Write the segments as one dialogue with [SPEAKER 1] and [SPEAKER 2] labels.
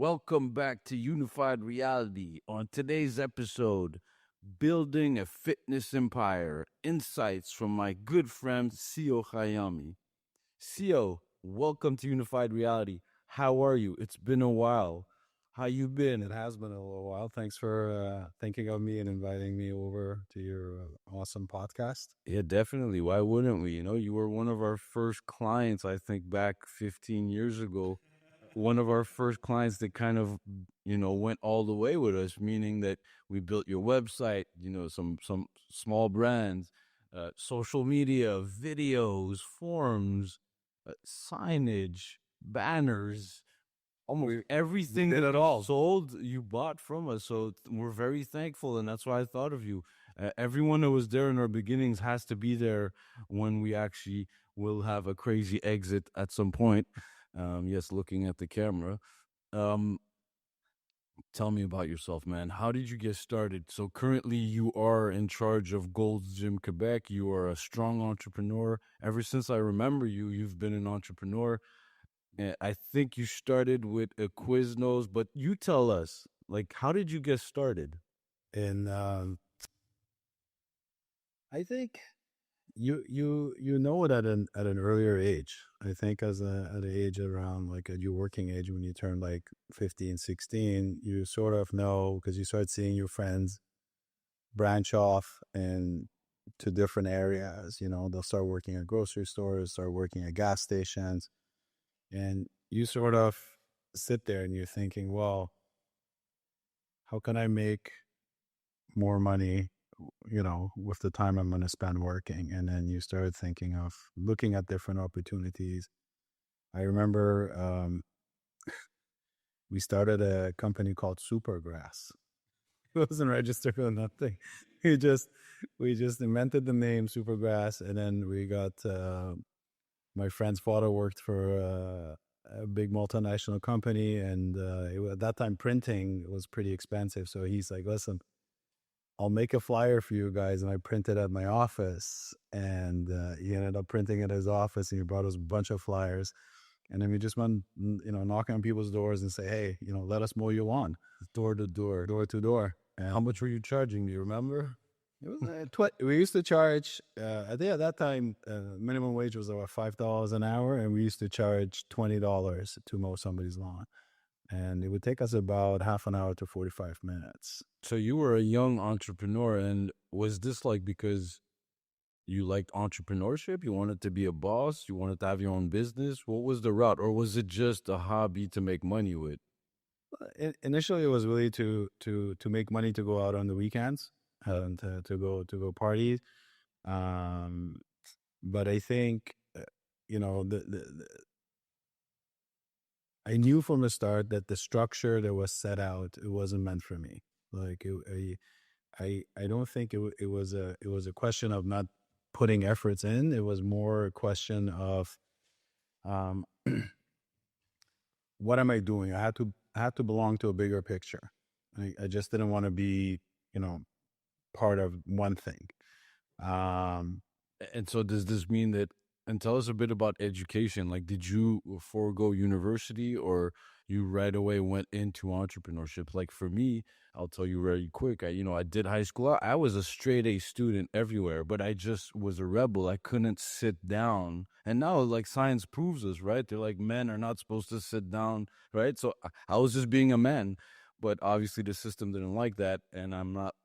[SPEAKER 1] Welcome back to Unified Reality. On today's episode, Building a Fitness Empire, insights from my good friend Sio Khayami. Sio, welcome to Unified Reality. How are you? It's been a while. How you been?
[SPEAKER 2] It has been a little while. Thanks for thinking of me and inviting me over to your awesome podcast.
[SPEAKER 1] Yeah, definitely. Why wouldn't we? You were one of our first clients, I think, back 15 years ago. One of our first clients that kind of, went all the way with us, meaning that we built your website, some small brands, social media, videos, forms, signage, banners, almost everything
[SPEAKER 2] did
[SPEAKER 1] that
[SPEAKER 2] it
[SPEAKER 1] you
[SPEAKER 2] all.
[SPEAKER 1] sold, you bought from us. So we're very thankful, and that's why I thought of you. Everyone that was there in our beginnings has to be there when we actually will have a crazy exit at some point. Yes, looking at the camera. Um, Tell me about yourself, man. How did you get started? So currently you are in charge of Gold's Gym Quebec. You are a strong entrepreneur. Ever since I remember you, you've been an entrepreneur. I think you started with a Quiznos, but you tell us, like, how did you get started?
[SPEAKER 2] And I think you know it at an earlier age. I think at an age around like at your working age, when you turn like 15, 16, you sort of know because you start seeing your friends branch off and to different areas. They'll start working at grocery stores, start working at gas stations, and you sort of sit there and you're thinking, well, how can I make more money, with the time I'm going to spend working? And then you start thinking of looking at different opportunities. I remember we started a company called Supergrass. It wasn't registered or nothing. We just invented the name Supergrass, and then we got my friend's father worked for a big multinational company, and at that time printing was pretty expensive. So he's like, "Listen, I'll make a flyer for you guys," and I printed at my office, and he ended up printing at his office, and he brought us a bunch of flyers, and then we just went, knocking on people's doors and say, "Hey, let us mow your lawn,
[SPEAKER 1] Door to door.
[SPEAKER 2] door to door."
[SPEAKER 1] How much were you charging? Do you remember?
[SPEAKER 2] It was we used to charge. I think at that time, minimum wage was about $5 an hour, and we used to charge $20 to mow somebody's lawn, and it would take us about half an hour to 45 minutes.
[SPEAKER 1] So you were a young entrepreneur, and was this like because you liked entrepreneurship? You wanted to be a boss? You wanted to have your own business? What was the route? Or was it just a hobby to make money with?
[SPEAKER 2] Initially, it was really to make money to go out on the weekends and to go parties. Um, but I think I knew from the start that the structure that was set out, it wasn't meant for me. Like I don't think it was a question of not putting efforts in. It was more a question of um, what am I doing? I had to belong to a bigger picture. I just didn't want to be, part of one thing. Um,
[SPEAKER 1] And so does this mean that, and tell us a bit about education. Like, did you forego university or you right away went into entrepreneurship? Like for me, I'll tell you very quick. I did high school. I was a straight A student everywhere, but I just was a rebel. I couldn't sit down. And now like science proves us, right? They're like men are not supposed to sit down, right? So I was just being a man, but obviously the system didn't like that. And I'm not,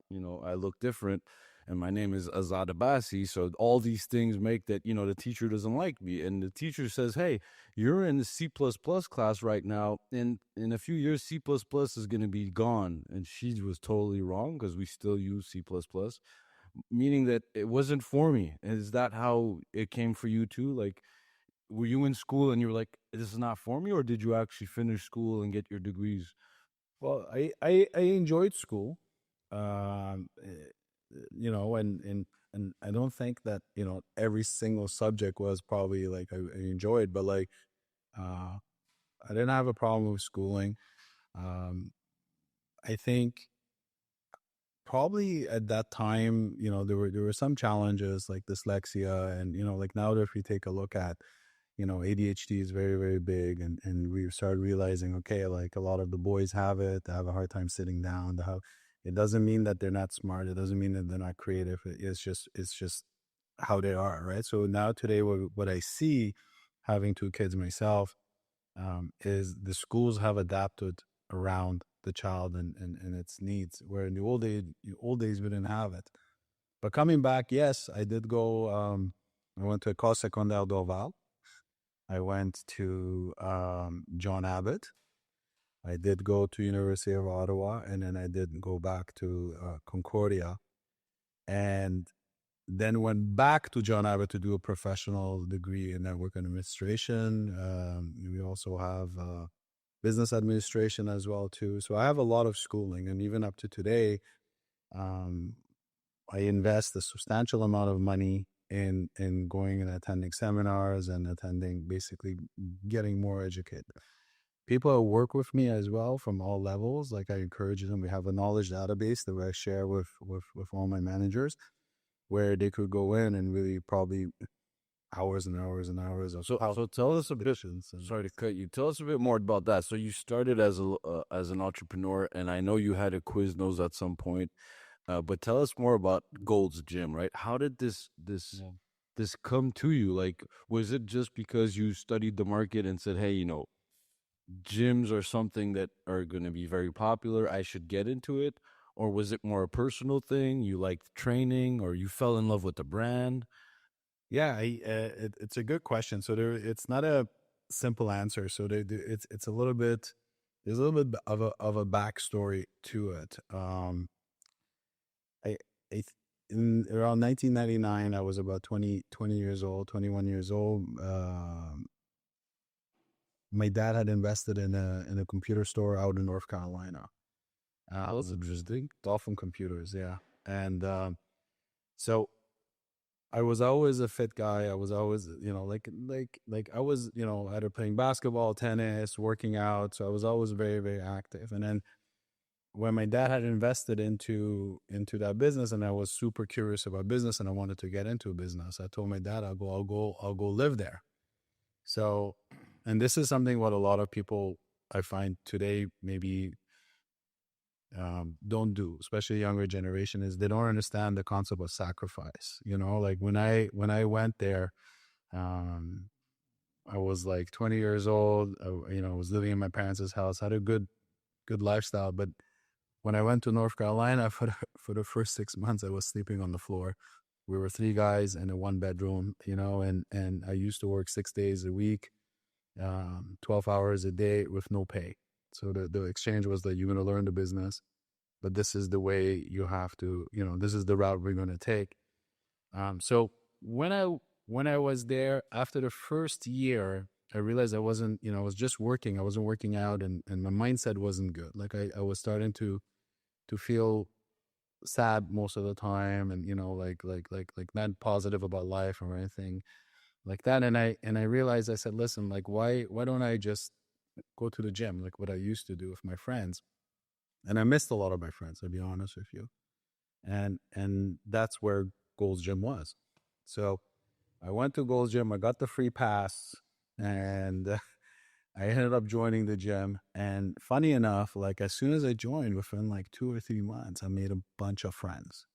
[SPEAKER 1] I look different and my name is Azad Abbasi. So all these things make that, the teacher doesn't like me. And the teacher says, hey, you're in the C++ class right now. And in a few years, C++ is going to be gone. And she was totally wrong because we still use C++, meaning that it wasn't for me. Is that how it came for you too? Like, were you in school and you were like, this is not for me? Or did you actually finish school and get your degrees?
[SPEAKER 2] well, I enjoyed school. Um, eh, and I don't think that, every single subject was probably like I enjoyed, but like, uh, I didn't have a problem with schooling. Um, I think probably at that time, there were some challenges like dyslexia, and like now that if we take a look at, ADHD is very, very big. And we started realizing, okay, like a lot of the boys have it. They have a hard time sitting down. It doesn't mean that they're not smart. It doesn't mean that they're not creative. It's just how they are, right? So now today, what I see, having two kids myself, is the schools have adapted around the child and its needs, where in the old days we didn't have it. But coming back, yes, I did go. I went to École Secondaire d'Orval. I went to John Abbott. I did go to University of Ottawa, and then I did go back to Concordia, and then went back to John Abbott to do a professional degree in network administration. We also have business administration as well too. So I have a lot of schooling, and even up to today, um, I invest a substantial amount of money in going and attending seminars and attending, basically getting more educated. People who work with me as well from all levels, like I encourage them. We have a knowledge database that I share with all my managers, where they could go in and really probably hours and hours and hours of
[SPEAKER 1] So tell us a bit. Sorry to cut you. Tell us a bit more about that. So you started as an entrepreneur, and I know you had a Quiznos at some point. But tell us more about Gold's Gym, right? How did this come to you? Like, was it just because you studied the market and said, "Hey, gyms are something that are going to be very popular. I should get into it," or was it more a personal thing? You liked training, or you fell in love with the brand?
[SPEAKER 2] Yeah, it's a good question. So it's not a simple answer. So it's a little bit. There's a little bit of a backstory to it. I, in around 1999, I was about 20 years old, 21 years old. My dad had invested in a computer store out in North Carolina.
[SPEAKER 1] That's interesting.
[SPEAKER 2] Dolphin Computers, yeah. And so I was always a fit guy. I was always, like I was, either playing basketball, tennis, working out. So I was always very, very active. And then when my dad had invested into that business, and I was super curious about business, and I wanted to get into a business, I told my dad, I'll go live there. So, and this is something what a lot of people I find today maybe don't do, especially younger generation, is they don't understand the concept of sacrifice. Like when I went there, um, I was like 20 years old. I was living in my parents' house, had a good lifestyle. But when I went to North Carolina for the first 6 months, I was sleeping on the floor. We were three guys in a one bedroom, and I used to work 6 days a week, 12 hours a day with no pay. So the exchange was that you're going to learn the business, but this is the way you have to, this is the route we're going to take. So when I was there, after the first year, I realized I wasn't, I was just working. I wasn't working out, and my mindset wasn't good. Like I was starting to feel sad most of the time, and like not positive about life or anything like that. And I realized, I said, listen, like why don't I just go to the gym like what I used to do with my friends? And I missed a lot of my friends, I'll be honest with you. And that's where Gold's Gym was. So I went to Gold's Gym. I got the free pass, and I ended up joining the gym. And funny enough, like as soon as I joined, within like 2 or 3 months, I made a bunch of friends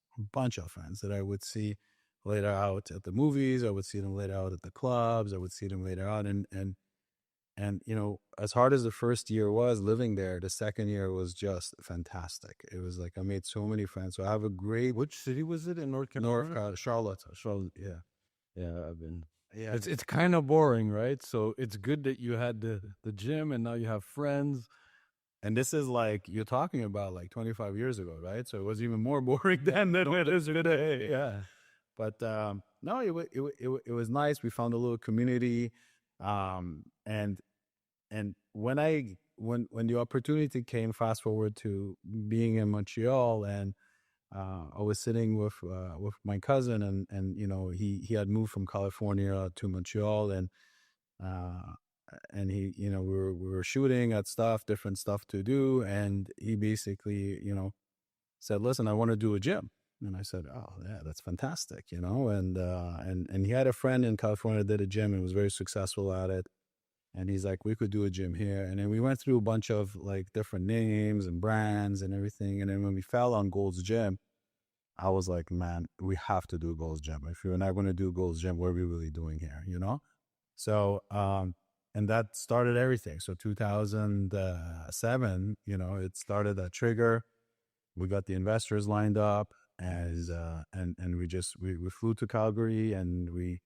[SPEAKER 2] that I would see later out at the movies. I would see them later out at the clubs. I would see them later out. And as hard as the first year was living there, the second year was just fantastic. It was like I made so many friends. So I have a great.
[SPEAKER 1] Which city was it in North Carolina?
[SPEAKER 2] Charlotte.
[SPEAKER 1] Charlotte.
[SPEAKER 2] Yeah.
[SPEAKER 1] Yeah, I've been.
[SPEAKER 2] Yeah.
[SPEAKER 1] It's kind of boring, right? So it's good that you had the gym and now you have friends.
[SPEAKER 2] And this is like, you're talking about like 25 years ago, right? So it was even more boring then than it is today.
[SPEAKER 1] Yeah.
[SPEAKER 2] But no, it was nice. We found a little community. And when the opportunity came, fast forward to being in Montreal, and I was sitting with my cousin, and he had moved from California to Montreal, and he, we were shooting at different stuff to do, and he basically said, listen, I want to do a gym. And I said, "Oh, yeah, that's fantastic," you know. And he had a friend in California that did a gym and was very successful at it. And he's like, "We could do a gym here." And then we went through a bunch of like different names and brands and everything. And then when we fell on Gold's Gym, I was like, "Man, we have to do Gold's Gym. If we're not going to do Gold's Gym, what are we really doing here?" You know. So, and that started everything. So 2007, you know, it started a trigger. We got the investors lined up, as and we flew to Calgary, and we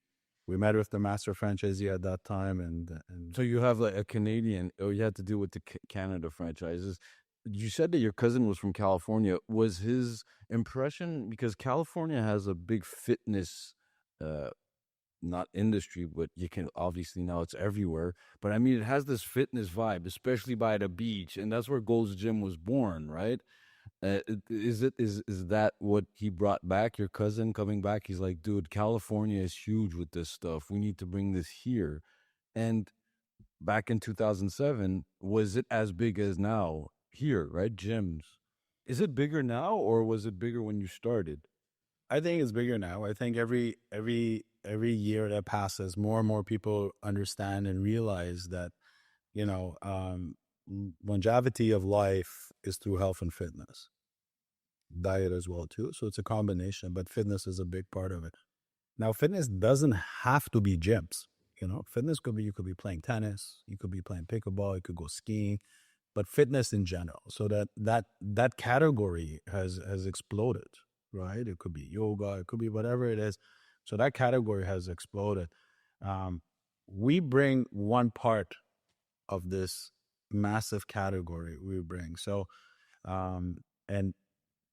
[SPEAKER 2] met with the master franchisee at that time, and
[SPEAKER 1] So you have like a Canadian, or you had to deal with the Canada franchises. You said that your cousin was from California. Was his impression, because California has a big fitness, uh, not industry, but you can obviously now it's everywhere. But I mean, it has this fitness vibe, especially by the beach, and that's where Gold's Gym was born, right? Is that what he brought back? Your cousin coming back? He's like, dude, California is huge with this stuff. We need to bring this here. And back in 2007, was it as big as now here, right? Gyms. Is it bigger now, or was it bigger when you started?
[SPEAKER 2] I think it's bigger now. I think every year that passes, more and more people understand and realize that, you know, longevity of life is through health and fitness, diet as well too. So it's a combination, but fitness is a big part of it. Now, fitness doesn't have to be gyms. You know, fitness could be, you could be playing tennis, you could be playing pickleball, you could go skiing, but fitness in general. So that category has exploded, right? It could be yoga, it could be whatever it is. So that category has exploded. Um, we bring one part of this massive category. We bring so, and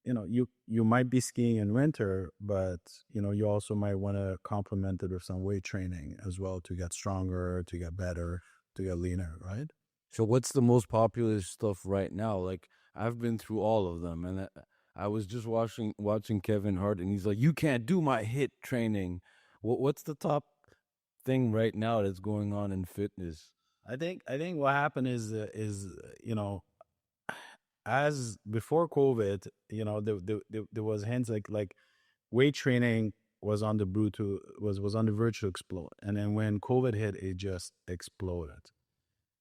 [SPEAKER 2] you know, you might be skiing in winter, but you know, you also might want to complement it with some weight training as well to get stronger, to get better, to get leaner, right?
[SPEAKER 1] So what's the most popular stuff right now? Like, I've been through all of them, and I was just watching Kevin Hart, and he's like, "You can't do my hit training." What's the top thing right now that's going on in fitness?
[SPEAKER 2] I think what happened is you know, as before COVID, you know, there was hints like weight training was on the was on the verge to explode, and then when COVID hit, it just exploded.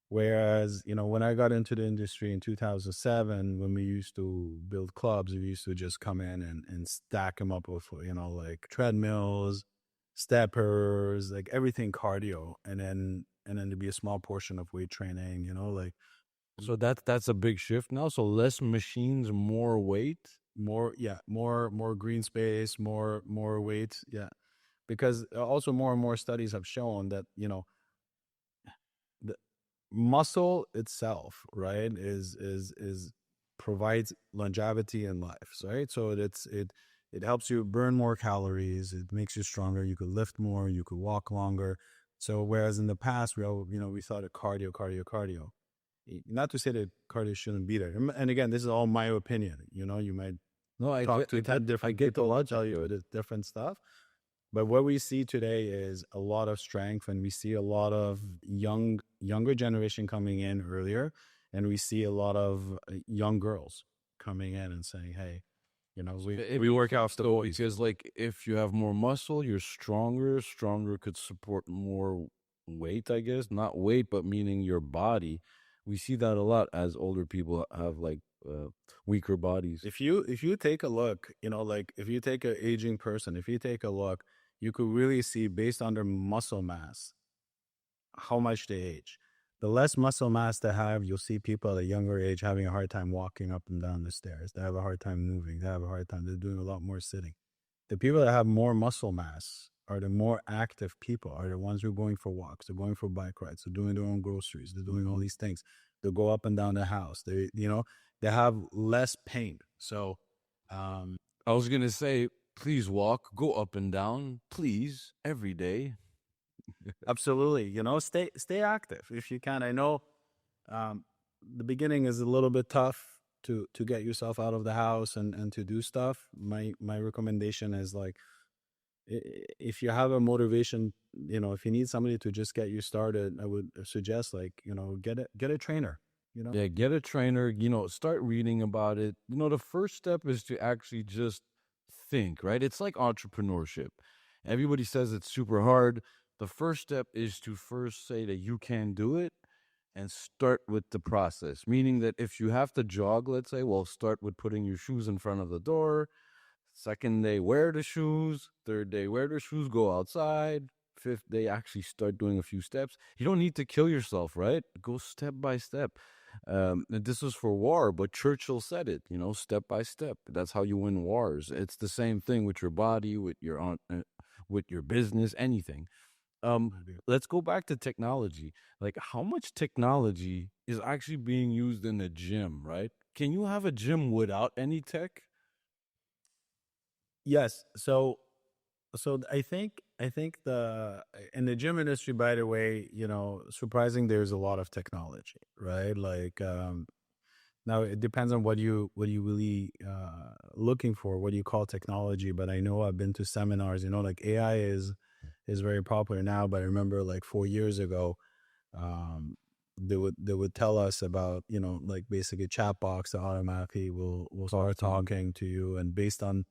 [SPEAKER 2] Whereas, you know, when I got into the industry in 2007, when we used to build clubs, we used to just come in and stack them up with, you know, like treadmills, steppers, like everything cardio. And then there'd be a small portion of weight training, you know, like
[SPEAKER 1] So that's a big shift now. So less machines, more weight.
[SPEAKER 2] more green space, more weight. Yeah. Because also more and more studies have shown that, you know, the muscle itself, right, is provides longevity in life, right? So it helps you burn more calories, it makes you stronger, you could lift more, you could walk longer. So whereas in the past we all, you know, we thought of cardio. Not to say that cardio shouldn't be there. And again, this is all my opinion. You know, you might
[SPEAKER 1] No,
[SPEAKER 2] talk to
[SPEAKER 1] I
[SPEAKER 2] 10 different
[SPEAKER 1] get the
[SPEAKER 2] people to
[SPEAKER 1] logic
[SPEAKER 2] tell you different stuff. But what we see today is a lot of strength, and we see a lot of younger generation coming in earlier, and we see a lot of young girls coming in and saying, "Hey, you know, we work out the boys."
[SPEAKER 1] because like if you have more muscle, you're stronger. Stronger could support more weight, I guess. Not weight, but meaning your body. We see that a lot as older people have like weaker bodies.
[SPEAKER 2] If you take a look, you know, like if you take an aging person, if you take a look, you could really see based on their muscle mass how much they age. The less muscle mass they have, you'll see people at a younger age having a hard time walking up and down the stairs. They have a hard time moving. They have a hard time. They're doing a lot more sitting. The people that have more muscle mass are the more active people, are the ones who are going for walks, they're going for bike rides, they're doing their own groceries, they're doing all these things. They go up and down the house. They, you know, they have less pain. So, um,
[SPEAKER 1] I was gonna say, please walk, go up and down, please, every day.
[SPEAKER 2] absolutely, you know, stay active if you can. I know um, the beginning is a little bit tough to get yourself out of the house and to do stuff. My recommendation is like, if you have a motivation, you know, if you need somebody to just get you started, I would suggest, like, you know, get a trainer, you know.
[SPEAKER 1] Yeah, get a trainer, start reading about it. The first step is to actually just think, right? It's like entrepreneurship. Everybody says it's super hard. The first step is to first say that you can do it and start with the process. Meaning that if you have to jog, let's say, well, start with putting your shoes in front of the door. Second day, wear the shoes. Third day, wear the shoes, go outside. Fifth day, actually start doing a few steps. You don't need to kill yourself, right? Go step by step. And this was for war, but Churchill said it, step by step. That's how you win wars. It's the same thing with your body, with your business, anything. Um, let's go back to technology. Like, how much technology is actually being used in a gym, right? Can you have a gym without any tech?
[SPEAKER 2] Yes. So I think the in the gym industry, by the way, surprising, there's a lot of technology, right? Like, now it depends on what you really looking for, what you call technology. But I know I've been to seminars, like AI is very popular now, but I remember like 4 years ago, um, they would tell us about, like basically chat box that automatically will start talking to you, and based on,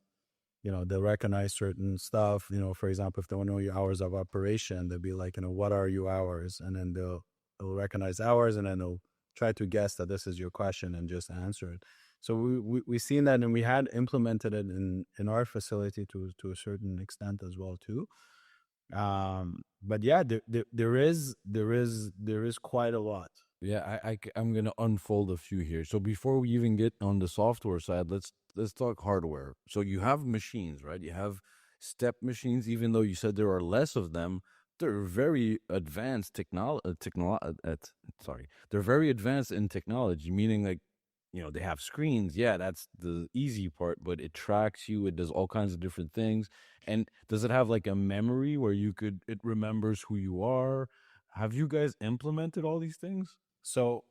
[SPEAKER 2] they'll recognize certain stuff. For example, if they want to know your hours of operation, they'll be like, what are your hours? And then they'll recognize hours, and then they'll try to guess that this is your question and just answer it. So we seen that, and we had implemented it in our facility to a certain extent as well too. But yeah, there is quite a lot.
[SPEAKER 1] Yeah, I'm gonna unfold a few here. So before we even get on the software side, let's talk hardware. So you have machines, right? You have step machines. Even though you said there are less of them, they're very advanced sorry, they're very advanced in technology. Meaning, like, they have screens. Yeah, that's the easy part, but it tracks you. It does all kinds of different things. And does it have like a memory where it remembers who you are? Have you guys implemented all these things?
[SPEAKER 2] So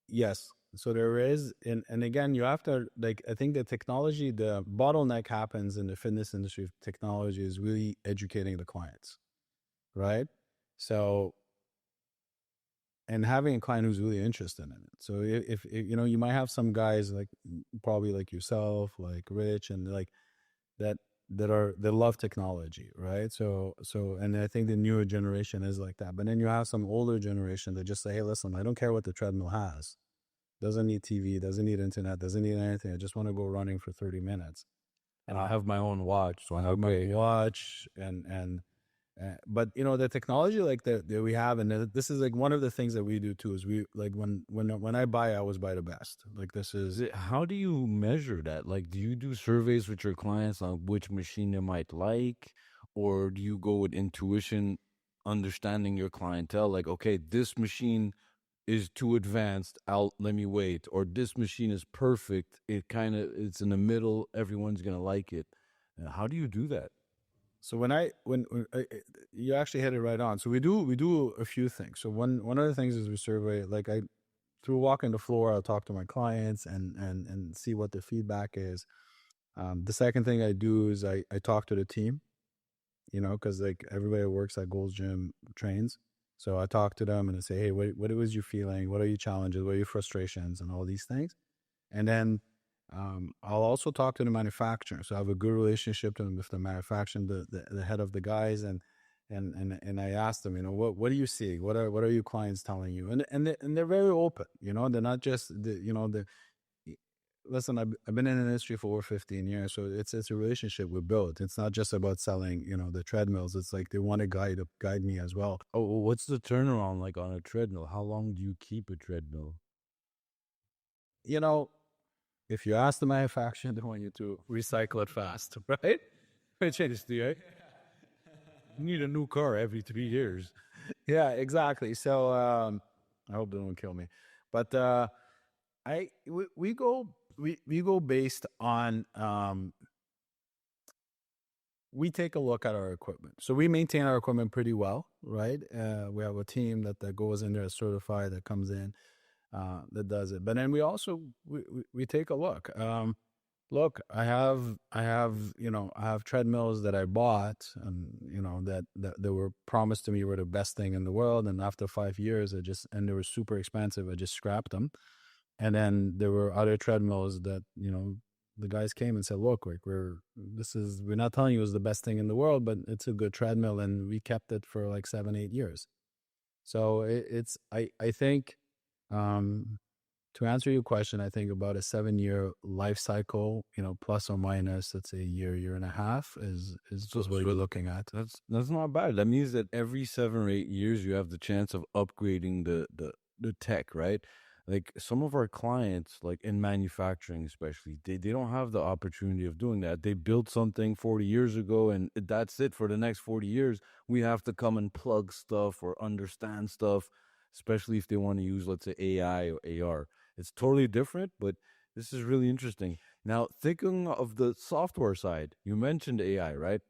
[SPEAKER 2] yes. So there is, and again, you have to, like, I think the bottleneck happens in the fitness industry. Technology is really educating the clients, right? So, and having a client who's really interested in it. So if you might have some guys like probably like yourself, like Rich, and like that that love technology, right? So and I think the newer generation is like that. But then you have some older generation that just say, hey, listen, I don't care what the treadmill has. Doesn't need TV, doesn't need internet, doesn't need anything. I just want to go running for 30 minutes.
[SPEAKER 1] And I have my own watch, so I
[SPEAKER 2] My
[SPEAKER 1] okay.
[SPEAKER 2] watch and but the technology like that we have, and this is like one of the things that we do too, is we like when I buy, I always buy the best. Like this is
[SPEAKER 1] How do you measure that? Like, do you do surveys with your clients on which machine they might like, or do you go with intuition, understanding your clientele? Like, okay, this machine is too advanced. Let me wait. Or this machine is perfect. It's in the middle. Everyone's gonna like it. How do you do that?
[SPEAKER 2] so when you actually hit it right on. So we do a few things. So one of the things is we survey, like I through walking the floor, I'll talk to my clients and see what the feedback is. The second thing I do is I talk to the team, because like everybody that works at Gold's Gym trains. So I talk to them and I say, hey, what was you feeling? What are your challenges? What are your frustrations and all these things? And then I'll also talk to the manufacturer. So I have a good relationship with the manufacturer, the head of the guys, and I ask them, what do you see? What are your clients telling you? And they're very open. They're not just listen. I've been in the industry for over 15 years, so it's a relationship we built. It's not just about selling, the treadmills. It's like they want to guide me as well.
[SPEAKER 1] Oh, what's the turnaround like on a treadmill? How long do you keep a treadmill?
[SPEAKER 2] You know, if you ask the manufacturer, they want you to recycle it fast, right?
[SPEAKER 1] Which is the You need a new car every 3 years.
[SPEAKER 2] Yeah, exactly. So I hope they don't kill me, but we go based on we take a look at our equipment. So we maintain our equipment pretty well, right? We have a team that goes in there, certified, that comes in, that does it. But then we also we take a look. Look, I have treadmills that I bought, and that were promised to me were the best thing in the world. And after 5 years, and they were super expensive. I just scrapped them. And then there were other treadmills that the guys came and said, look, like we're not telling you it's the best thing in the world, but it's a good treadmill, and we kept it for like 7-8 years. So it's I think, to answer your question, I think about a 7-year life cycle, plus or minus, let's say a year and a half is
[SPEAKER 1] So,
[SPEAKER 2] what
[SPEAKER 1] so
[SPEAKER 2] you're looking at.
[SPEAKER 1] that's not bad. That means that every 7 or 8 years you have the chance of upgrading the tech, right? Like some of our clients, like in manufacturing especially, they don't have the opportunity of doing that. They built something 40 years ago and that's it for the next 40 years. We have to come and plug stuff or understand stuff, especially if they want to use, let's say, AI or AR. It's totally different, but this is really interesting. Now, thinking of the software side, you mentioned AI, right?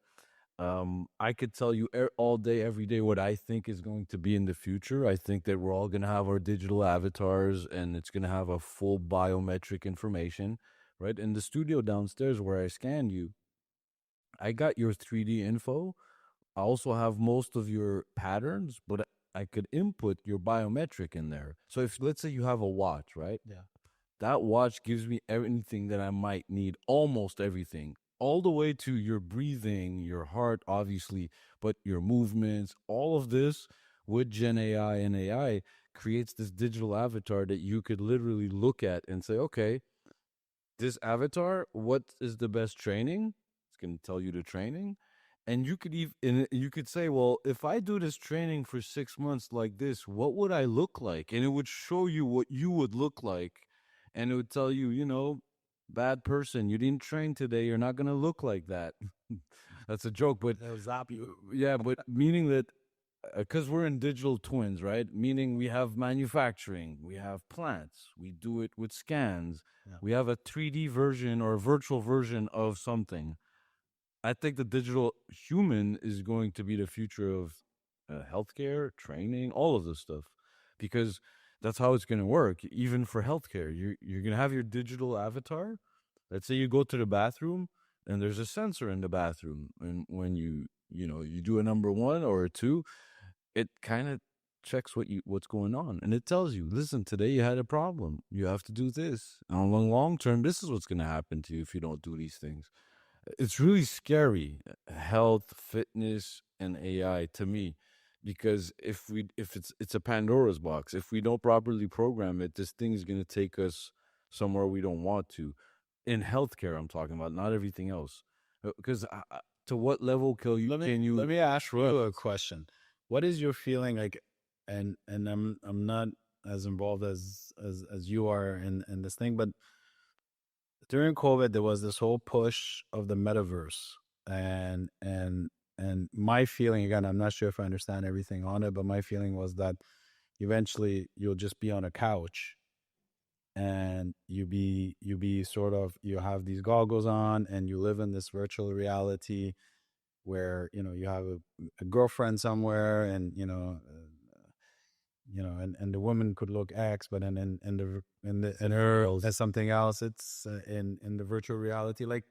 [SPEAKER 1] I could tell you all day, every day, what I think is going to be in the future. I think that we're all going to have our digital avatars and it's going to have a full biometric information, right? In the studio downstairs where I scanned you, I got your 3D info. I also have most of your patterns, but I could input your biometric in there. So if, let's say, you have a watch, right?
[SPEAKER 2] Yeah.
[SPEAKER 1] That watch gives me everything that I might need, almost everything, all the way to your breathing, your heart, obviously, but your movements, all of this with Gen AI and AI creates this digital avatar that you could literally look at and say, okay, this avatar, what is the best training? It's going to tell you the training. And you could even you could say, well, if I do this training for 6 months like this, what would I look like? And it would show you what you would look like, and it would tell you, bad person, you didn't train today, you're not gonna look like that. That's a joke, but
[SPEAKER 2] They'll zap you.
[SPEAKER 1] yeah, but meaning that because we're in digital twins, right? Meaning we have manufacturing, we have plants, we do it with scans,
[SPEAKER 2] Yeah.
[SPEAKER 1] we have a 3D version or a virtual version of something. I think the digital human is going to be the future of healthcare, training, all of this stuff, because that's how it's going to work. Even for healthcare, you're going to have your digital avatar. Let's say you go to the bathroom, and there's a sensor in the bathroom, and when you do a number one or a two, it kind of checks what's going on, and it tells you, listen, today you had a problem. You have to do this. And on the long term, this is what's going to happen to you if you don't do these things. It's really scary, health, fitness, and AI to me, because if it's a Pandora's box. If we don't properly program it, this thing is going to take us somewhere we don't want to. In healthcare, I'm talking about, not everything else. Because to what level
[SPEAKER 2] Let me ask you a question. What is your feeling like? And I'm not as involved as you are in this thing, but during COVID, there was this whole push of the metaverse, and my feeling, again, I'm not sure if I understand everything on it, but my feeling was that eventually you'll just be on a couch, and you have these goggles on, and you live in this virtual reality where you have a girlfriend somewhere, and and the woman could look X, but then in her as something else. It's in the virtual reality. Like,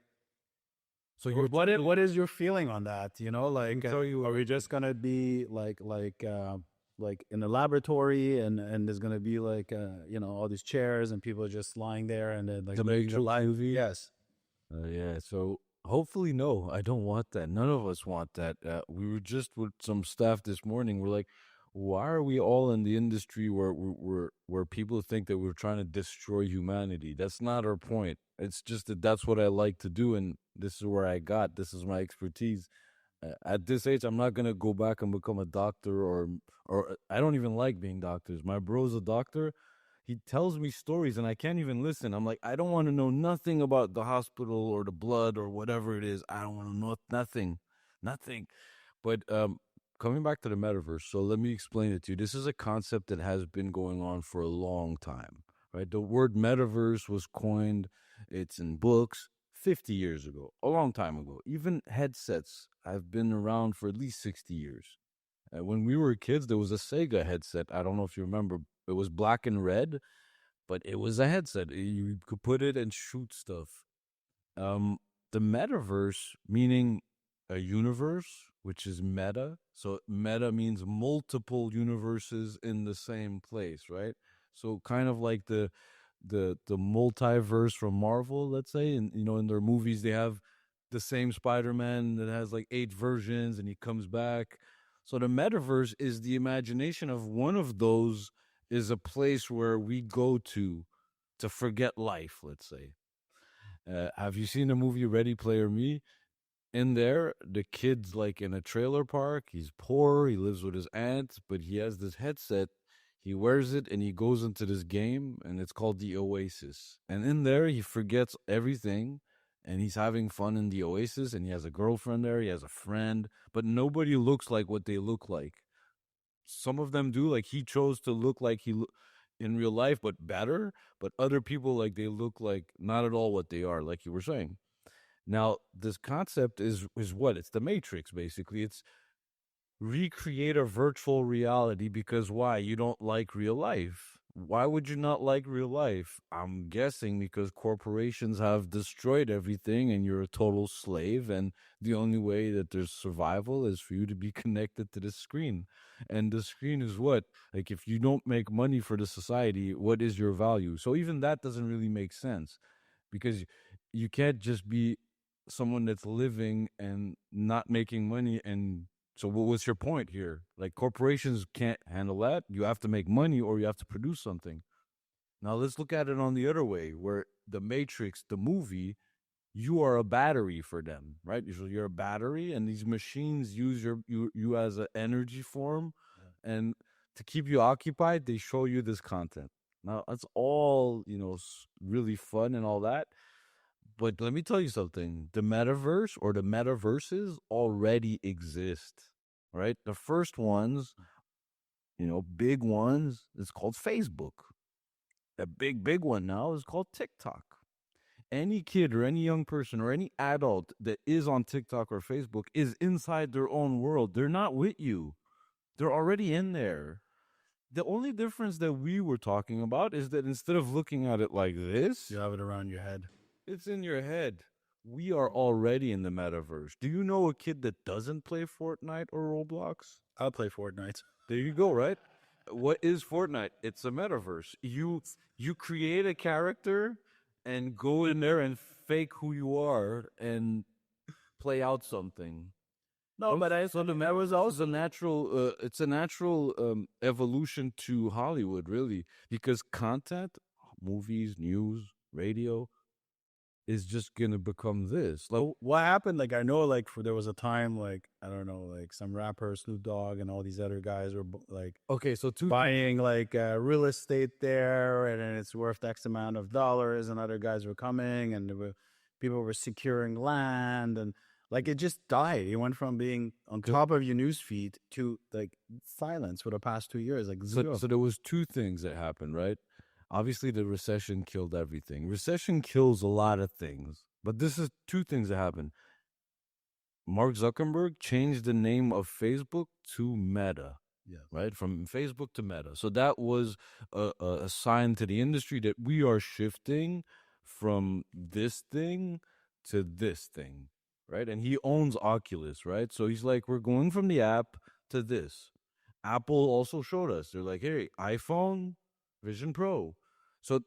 [SPEAKER 1] So
[SPEAKER 2] what is your feeling on that? Like,
[SPEAKER 1] are
[SPEAKER 2] we just gonna be like in a laboratory, and there's gonna be like all these chairs, and people are just lying there, and then like
[SPEAKER 1] to make live?
[SPEAKER 2] yes.
[SPEAKER 1] Yeah, so hopefully, no, I don't want that. None of us want that. We were just with some staff this morning. We're like, why are we all in the industry where people think that we're trying to destroy humanity? That's not our point. It's just that that's what I like to do, and this is where I got. This is my expertise. At this age, I'm not gonna go back and become a doctor, or I don't even like being doctors. My bro's a doctor. He tells me stories and I can't even listen. I'm like, I don't want to know nothing about the hospital or the blood or whatever it is. I don't want to know nothing, nothing. But coming back to the metaverse, so let me explain it to you. This is a concept that has been going on for a long time, right? The word metaverse was coined. It's in books 50 years ago, a long time ago. Even headsets have been around for at least 60 years. When we were kids, there was a Sega headset. I don't know if you remember. It was black and red, but it was a headset. You could put it and shoot stuff. Um, the metaverse, meaning a universe, which is meta. So meta means multiple universes in the same place, right? So kind of like the multiverse from Marvel, let's say, and in their movies they have the same Spider-Man that has like 8 versions and he comes back. So the metaverse is the imagination of one of those, is a place where we go to forget life, let's say. Have you seen the movie Ready Player Me? In there, the kid's like in a trailer park. He's poor. He lives with his aunt, but he has this headset. He wears it and he goes into this game, and it's called the Oasis. And in there, he forgets everything, and he's having fun in the Oasis. And he has a girlfriend there. He has a friend, but nobody looks like what they look like. Some of them do. Like he chose to look like in real life, but better. But other people, like they look like not at all what they are, like you were saying. Now, this concept is what? It's the Matrix, basically. It's recreate a virtual reality because why? You don't like real life. Why would you not like real life? I'm guessing because corporations have destroyed everything and you're a total slave, and the only way that there's survival is for you to be connected to the screen. And the screen is what? Like if you don't make money for the society, what is your value? So even that doesn't really make sense because you can't just be someone that's living and not making money. And so what's your point here? Like corporations can't handle that. You have to make money or you have to produce something. Now let's look at it on the other way, where the Matrix, the movie, you are a battery for them, right? So you're a battery, and these machines use you as an energy form, and to keep you occupied, they show you this content. Now that's all really fun and all that, but let me tell you something. The metaverse or the metaverses already exist, right? The first ones, big ones, is called Facebook. A big one now is called TikTok. Any kid or any young person or any adult that is on TikTok or Facebook is inside their own world. They're not with you. They're already in there. The only difference that we were talking about is that instead of looking at it like this,
[SPEAKER 2] You have it around your head.
[SPEAKER 1] it's in your head. We are already in the metaverse. Do you know a kid that doesn't play Fortnite or Roblox?
[SPEAKER 2] I'll play Fortnite.
[SPEAKER 1] There you go, right? What is Fortnite? It's a metaverse. You create a character and go in there and fake who you are and play out something.
[SPEAKER 2] No, but
[SPEAKER 1] So the metaverse is a natural. It's a natural evolution to Hollywood, really, because content, movies, news, radio, is just gonna become this. Like,
[SPEAKER 2] what happened? Like I know, like there was a time, like I don't know, like some rapper Snoop Dogg and all these other guys were like
[SPEAKER 1] okay, so
[SPEAKER 2] buying like real estate there, and then it's worth X amount of dollars, and other guys were coming, and people were securing land, and like it just died. It went from being on top of your news feed to like silence for the past 2 years, like zero.
[SPEAKER 1] So there was two things that happened, right? Obviously, the recession killed everything. Recession kills a lot of things, but this is two things that happened. Mark Zuckerberg changed the name of Facebook to Meta.
[SPEAKER 2] Yeah.
[SPEAKER 1] Right, from Facebook to Meta. So that was a sign to the industry that we are shifting from this thing to this thing, right? And he owns Oculus, right? So he's like, we're going from the app to this. Apple also showed us. They're like, hey, iPhone, Vision Pro. So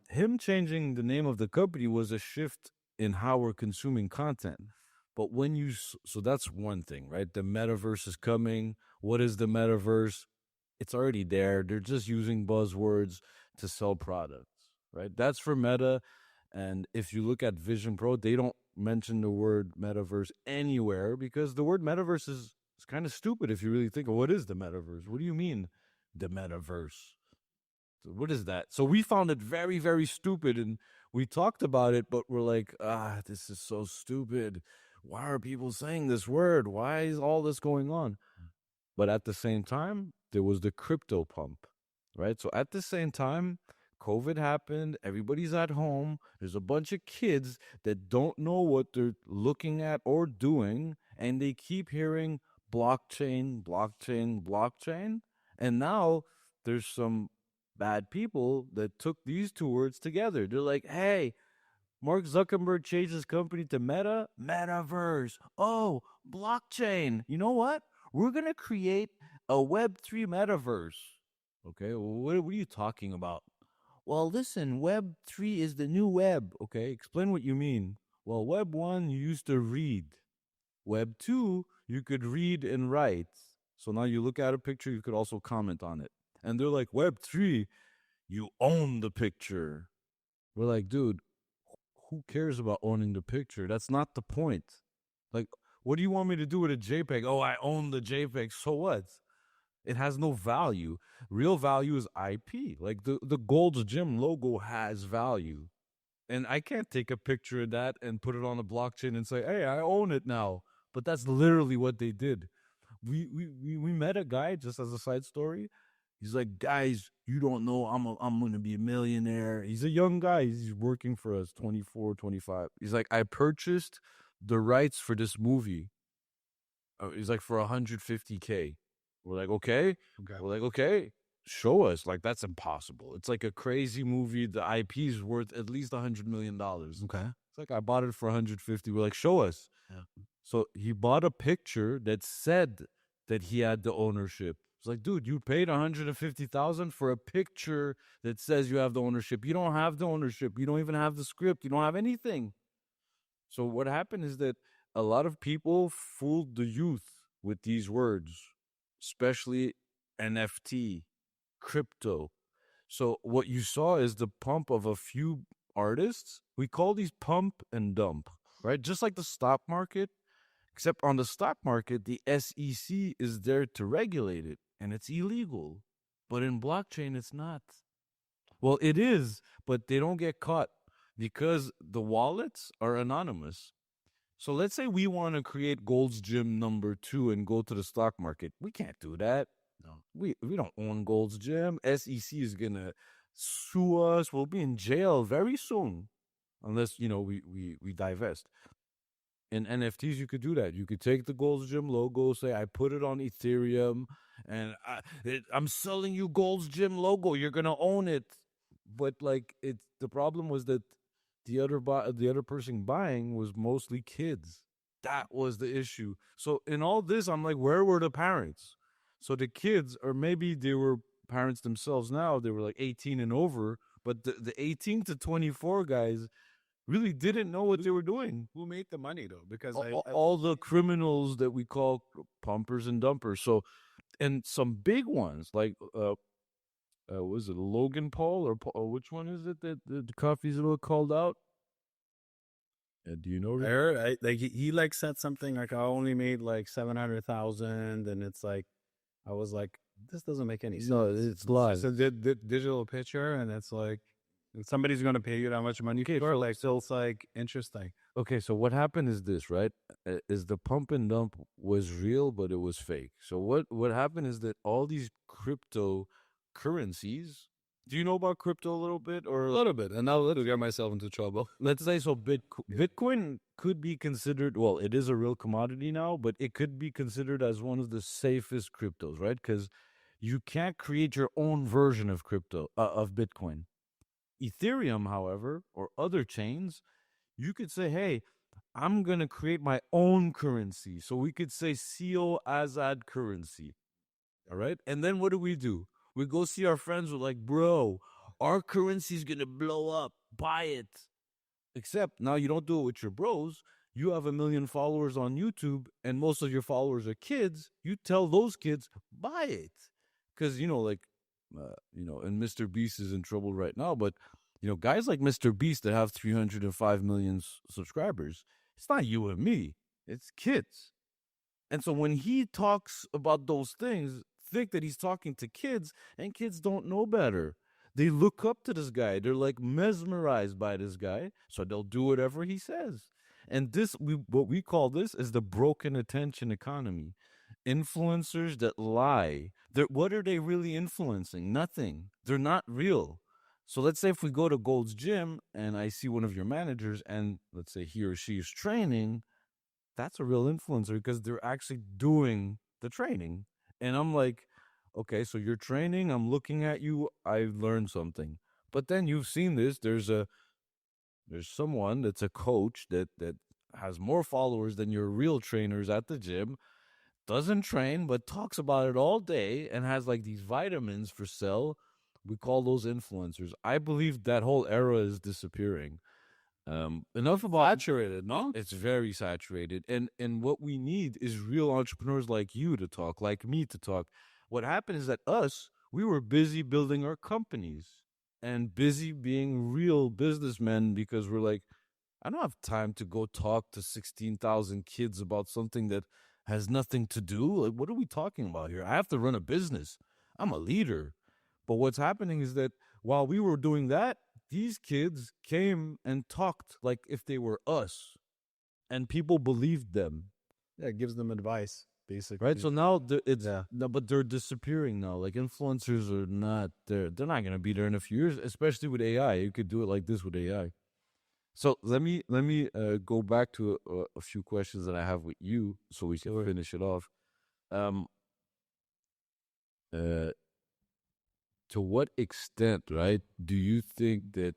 [SPEAKER 1] him changing the name of the company was a shift in how we're consuming content. But when so that's one thing, right? The metaverse is coming. What is the metaverse? It's already there. They're just using buzzwords to sell products, right? That's for Meta. And if you look at Vision Pro, they don't mention the word metaverse anywhere because the word metaverse is kind of stupid if you really think of what is the metaverse. What do you mean, the metaverse? What is that? So we found it very, very stupid, and we talked about it, but we're like, this is so stupid. Why are people saying this word? Why is all this going on? But at the same time, there was the crypto pump, right? So at the same time, COVID happened, everybody's at home, there's a bunch of kids that don't know what they're looking at or doing, and they keep hearing blockchain, blockchain, blockchain. And now there's some bad people that took these two words together. They're like, hey, Mark Zuckerberg changed his company to Meta, Metaverse. Oh, blockchain. You know what? We're going to create a Web3 metaverse. Okay, well, what are you talking about? well, listen, Web 3 is the new web. Okay, explain what you mean. Well, Web 1, you used to read. Web 2, you could read and write. So now you look at a picture, you could also comment on it. And they're like, Web 3, you own the picture. We're like, dude, who cares about owning the picture? That's not the point. Like, what do you want me to do with a JPEG? Oh, I own the JPEG. So what? It has no value. Real value is IP. Like the Gold's Gym logo has value. And I can't take a picture of that and put it on a blockchain and say, hey, I own it now. But that's literally what they did. We met a guy, just as a side story. He's like, guys, you don't know I'm gonna be a millionaire. He's a young guy. He's working for us, 24, 25. He's like, I purchased the rights for this movie. He's like, for 150K. We're like, okay. We're like, okay, show us. Like, that's impossible. It's like a crazy movie. The IP is worth at least $100 million.
[SPEAKER 2] Okay.
[SPEAKER 1] It's like, I bought it for 150. We're like, show us.
[SPEAKER 2] Yeah.
[SPEAKER 1] So he bought a picture that said that he had the ownership. It's like, dude, you paid 150,000 for a picture that says you have the ownership. You don't have the ownership. You don't even have the script. You don't have anything. So what happened is that a lot of people fooled the youth with these words, especially NFT, crypto. So what you saw is the pump of a few artists. We call these pump and dump, right? Just like the stock market, except on the stock market, the SEC is there to regulate it, and it's illegal. But in blockchain, it's not. Well, it is, but they don't get caught because the wallets are anonymous. So let's say we want to create Gold's Gym #2 and go to the stock market. We can't do that.
[SPEAKER 2] No.
[SPEAKER 1] We don't own Gold's Gym. SEC is gonna sue us. We'll be in jail very soon, unless we divest. In NFTs, you could do that. You could take the Gold's Gym logo, say I put it on Ethereum, and I'm selling you Gold's Gym logo. You're gonna own it. But like, it's the problem was that the other person buying was mostly kids. That was the issue. So in all this, I'm like, where were the parents? So the kids, or maybe they were parents themselves now, they were like 18 and over, but the 18 to 24 guys really didn't know what they were doing.
[SPEAKER 2] Who made the money though? Because
[SPEAKER 1] All the criminals that we call pumpers and dumpers. So, and some big ones like was it Logan Paul or which one is it that the coffee's a little called out? Do you know?
[SPEAKER 2] I heard like he like said something like I only made like 700,000, and it's like I was like, this doesn't make any sense.
[SPEAKER 1] No, it's lies.
[SPEAKER 2] It's a digital picture, and it's like somebody's going to pay you that much money for it. Like, so it's like interesting.
[SPEAKER 1] Okay, so what happened is this, right? Is the pump and dump was real, but it was fake. So what happened is that all these cryptocurrencies. Do you know about crypto a little bit, or
[SPEAKER 2] A little bit, and now let's get myself into trouble.
[SPEAKER 1] let's say so? Bitcoin could be considered. Well, it is a real commodity now, but it could be considered as one of the safest cryptos, right? Because you can't create your own version of crypto of Bitcoin. Ethereum, however, or other chains, you could say, hey, I'm going to create my own currency. So we could say Sio Azad currency. All right. And then what do? We go see our friends. We're like, bro, our currency is going to blow up. Buy it. Except now you don't do it with your bros. You have 1 million followers on YouTube, and most of your followers are kids. You tell those kids, buy it. Because, and Mr. Beast is in trouble right now. But, guys like Mr. Beast that have 305 million subscribers, it's not you and me. It's kids. And so when he talks about those things, think that he's talking to kids, and kids don't know better. They look up to this guy. They're like mesmerized by this guy. So they'll do whatever he says. And what we call this is the broken attention economy. Influencers that lie. What are they really influencing? Nothing. They're not real. So let's say if we go to Gold's Gym and I see one of your managers and let's say he or she is training, that's a real influencer because they're actually doing the training. And I'm like, okay, so you're training, I'm looking at you, I learned something. But then you've seen this, there's someone that's a coach that has more followers than your real trainers at the gym, doesn't train, but talks about it all day and has like these vitamins for sale, We call those influencers. I believe that whole era is disappearing. Enough about
[SPEAKER 2] Saturated, no?
[SPEAKER 1] it's very saturated, and what we need is real entrepreneurs like you to talk, like me to talk. What happened is that we were busy building our companies and busy being real businessmen because we're like, I don't have time to go talk to 16,000 kids about something that has nothing to do. Like, what are we talking about here? I have to run a business. I'm a leader. But what's happening is that while we were doing that, these kids came and talked like if they were us, and people believed them.
[SPEAKER 2] Yeah, it gives them advice,
[SPEAKER 1] Right.
[SPEAKER 2] basically.
[SPEAKER 1] So now
[SPEAKER 2] Yeah.
[SPEAKER 1] no, but they're disappearing now. Like influencers are not there. They're not going to be there in a few years, especially with AI. You could do it like this with AI. So let me go back to a few questions that I have with you, so we can
[SPEAKER 2] Sure.
[SPEAKER 1] finish it off. Um, uh, to what extent, right, do you think that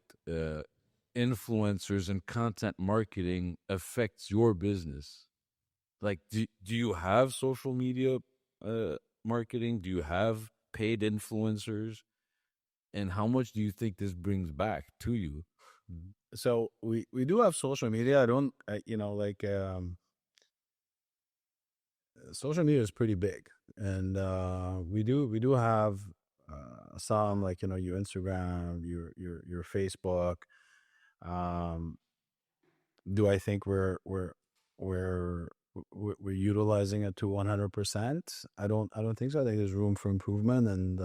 [SPEAKER 1] influencers and content marketing affects your business? Like, do you have social media marketing? Do you have paid influencers? And how much do you think this brings back to you?
[SPEAKER 2] So we do have social media. I don't, social media is pretty big, and we do have some, like, your Instagram, your Facebook. Um, do I think we're utilizing it to 100%? I don't think so. I think there's room for improvement, and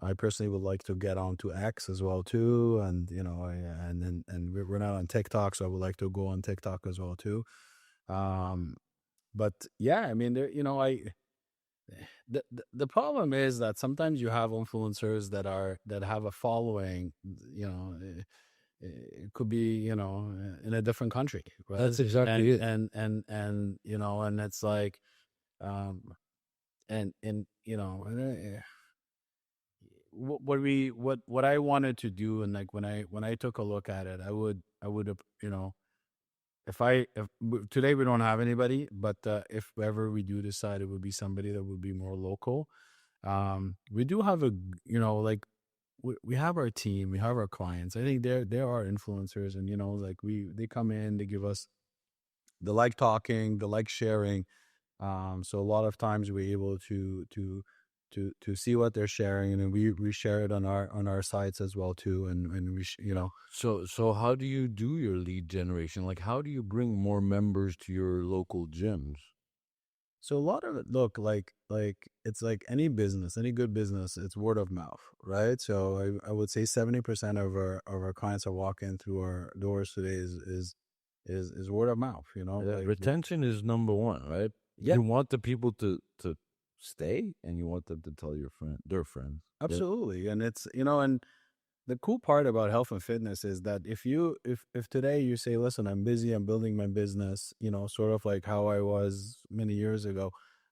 [SPEAKER 2] I personally would like to get on to X as well too, and we're not on TikTok, so I would like to go on TikTok as well too. Um, but yeah, I mean, there, the problem is that sometimes you have influencers that have a following, you know. It could be, in a different country, right?
[SPEAKER 1] That's exactly it.
[SPEAKER 2] And it's like, um and what I wanted to do, and like when I took a look at it, I would have, today we don't have anybody, but if ever we do decide, it would be somebody that would be more local. We do have like, we have our team, we have our clients. I think there are influencers, and like they come in, they give us, they like talking, they like sharing. So a lot of times we're able to see what they're sharing, and then we share it on our sites as well too, and
[SPEAKER 1] So how do you do your lead generation? Like, how do you bring more members to your local gyms?
[SPEAKER 2] so a lot of it, look, like it's like any business, any good business, it's word of mouth, right? So I would say 70% of our clients that walk in through our doors today is word of mouth, like,
[SPEAKER 1] Retention is number one, right?
[SPEAKER 2] yeah.
[SPEAKER 1] You want the people to stay, and you want them to tell their friends. Yeah.
[SPEAKER 2] Absolutely. And it's, and the cool part about health and fitness is that if today you say, listen, I'm busy, I'm building my business, sort of like how I was many years ago,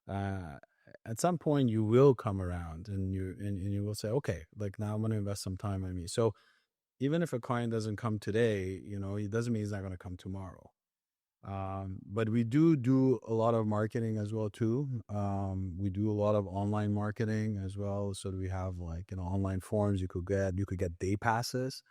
[SPEAKER 2] uh, at some point you will come around, and you will say, okay, like, now I'm going to invest some time in me. So even if a client doesn't come today, it doesn't mean he's not going to come tomorrow. But we do a lot of marketing as well too. We do a lot of online marketing as well. So we have, like, online forms you could get day passes,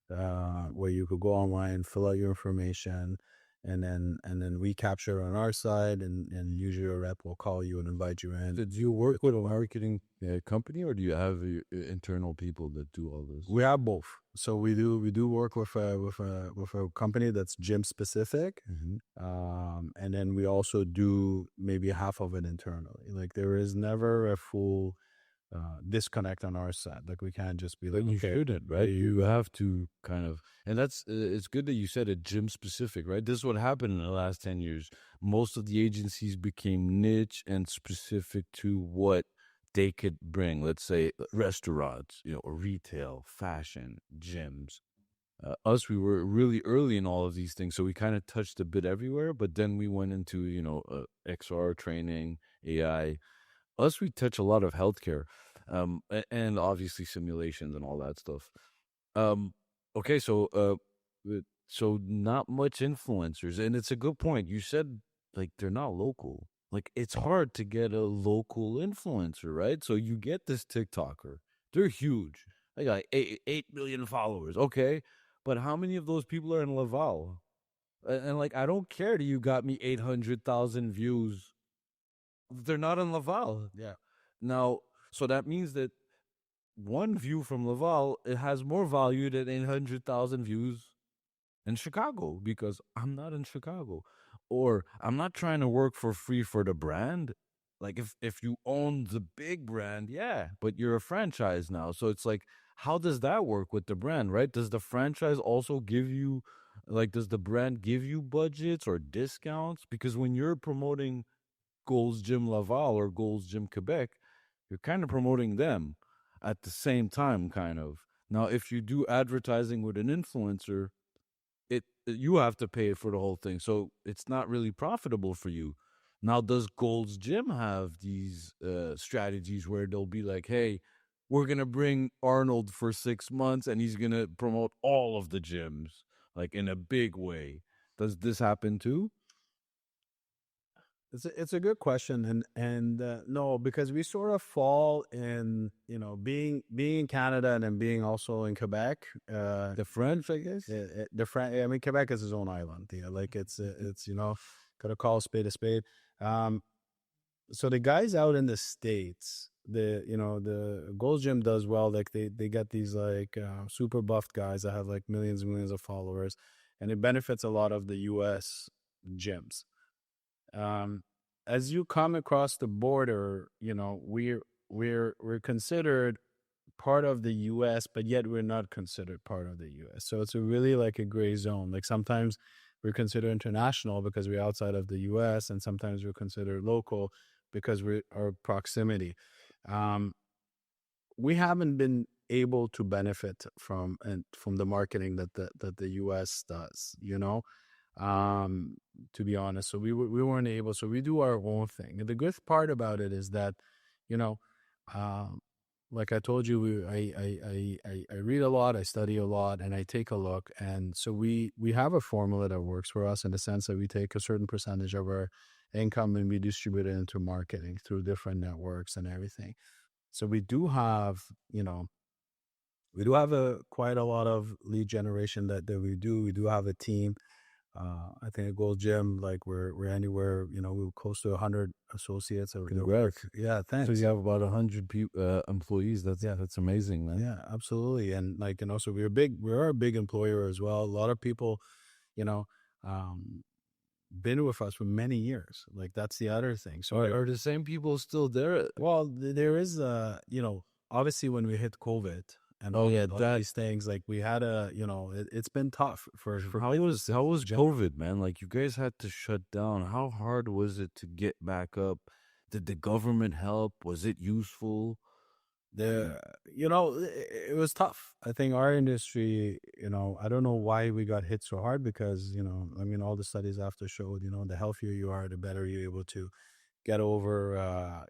[SPEAKER 2] where you could go online, fill out your information, and then we capture it on our side, and usually a rep will call you and invite you in.
[SPEAKER 1] So do you work with a marketing company, or do you have internal people that do all this?
[SPEAKER 2] We have both. So we do work with a company that's gym specific, and then we also do maybe half of it internally. Like, there is never a full disconnect on our side. Like, we can't just be like,
[SPEAKER 1] But you
[SPEAKER 2] okay,
[SPEAKER 1] shouldn't, right? You have to kind of, and that's it's good that you said it gym specific, right? This is what happened in the last 10 years. Most of the agencies became niche and specific to what they could bring. Let's say restaurants, or retail, fashion, gyms. Us, we were really early in all of these things, so we kind of touched a bit everywhere. But then we went into XR training, AI. Us, we touch a lot of healthcare, and obviously simulations and all that stuff. Um, okay, so not much influencers, and it's a good point. You said, like, they're not local. Like, it's hard to get a local influencer, right? So you get this TikToker, they're huge. I got like 8 million followers. Okay, but how many of those people are in Laval? And like, I don't care that you got me 800,000 views. They're not in Laval.
[SPEAKER 2] Yeah.
[SPEAKER 1] Now, so that means that one view from Laval, it has more value than 800,000 views in Chicago, because I'm not in Chicago, or I'm not trying to work for free for the brand. Like, if you own the big brand, yeah, but you're a franchise now. So it's like, how does that work with the brand, right? Does the franchise also give you, like, does the brand give you budgets or discounts? Because when you're promoting Gold's Gym Laval or Gold's Gym Quebec, you're kind of promoting them at the same time, kind of. Now, if you do advertising with an influencer, you have to pay for the whole thing, so it's not really profitable for you. Now, does Gold's Gym have these strategies where they'll be like, "Hey, we're gonna bring Arnold for 6 months, and he's gonna promote all of the gyms, like in a big way"? Does this happen too?
[SPEAKER 2] It's a good question, and no, because we sort of fall in, being in Canada and then being also in Quebec.
[SPEAKER 1] The French, I guess.
[SPEAKER 2] I mean, Quebec is its own island. Yeah, like it's gotta call a spade a spade. So the guys out in the States, the Gold's Gym does well. Like they get these like super buffed guys that have like millions and millions of followers, and it benefits a lot of the U.S. gyms. um, as you come across the border, we're considered part of the U.S., but yet we're not considered part of the U.S. So it's a really like a gray zone. Like sometimes we're considered international because we're outside of the U.S., and sometimes we're considered local because we our proximity. Um, we haven't been able to benefit from the marketing that the US does, to be honest. So we weren't able, so we do our own thing. And the good part about it is that, you know um like I told you, I read a lot, I study a lot, and I take a look. And so we have a formula that works for us, in the sense that we take a certain percentage of our income and we distribute it into marketing through different networks and everything. So we do have a quite a lot of lead generation that we do. We do have a team. I think at Gold Gym, like we're anywhere, we're close to 100 associates.
[SPEAKER 1] Congrats.
[SPEAKER 2] Yeah,
[SPEAKER 1] So
[SPEAKER 2] thanks.
[SPEAKER 1] you have about 100 employees. That's amazing, man.
[SPEAKER 2] Yeah, absolutely. And like, so we're a big employer as well. A lot of people, you know, um, been with us for many years. Like that's the other thing. So
[SPEAKER 1] Are the same people still there?
[SPEAKER 2] well, there is obviously when we hit COVID and
[SPEAKER 1] Oh yeah,
[SPEAKER 2] all
[SPEAKER 1] that.
[SPEAKER 2] these things, like we had it's been tough for
[SPEAKER 1] How was COVID, man? Like, you guys had to shut down. How hard was it to get back up? Did the government help? Was it useful?
[SPEAKER 2] the it was tough. I think our industry, I don't know why we got hit so hard, because I mean, all the studies after showed, the healthier you are, the better you're able to get over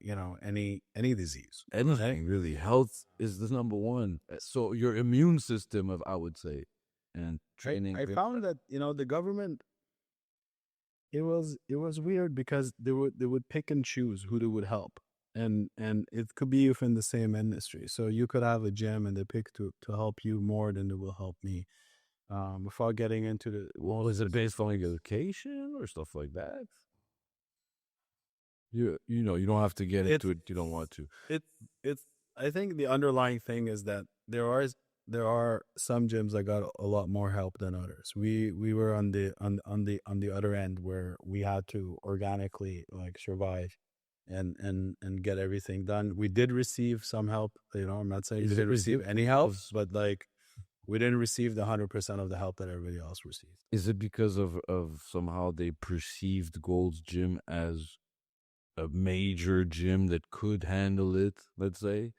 [SPEAKER 2] any disease.
[SPEAKER 1] Anything really. Health is the number one. So your immune system, of I would say, and training.
[SPEAKER 2] I found that the government, it was weird, because they would pick and choose who they would help, and it could be within the same industry. So you could have a gym and they pick to help you more than they will help me. Without getting into the
[SPEAKER 1] Well, is it based on like education or stuff like that? You don't have to get into it. You don't want to.
[SPEAKER 2] it it's I think the underlying thing is that there are some gyms that got a lot more help than others. We were on the other end, where we had to organically like survive and get everything done. We did receive some help. I'm not saying we didn't receive any help, but like we didn't receive the 100% of the help that everybody else received.
[SPEAKER 1] Is it because of somehow they perceived Gold's Gym as a major gym that could handle it? Let's say,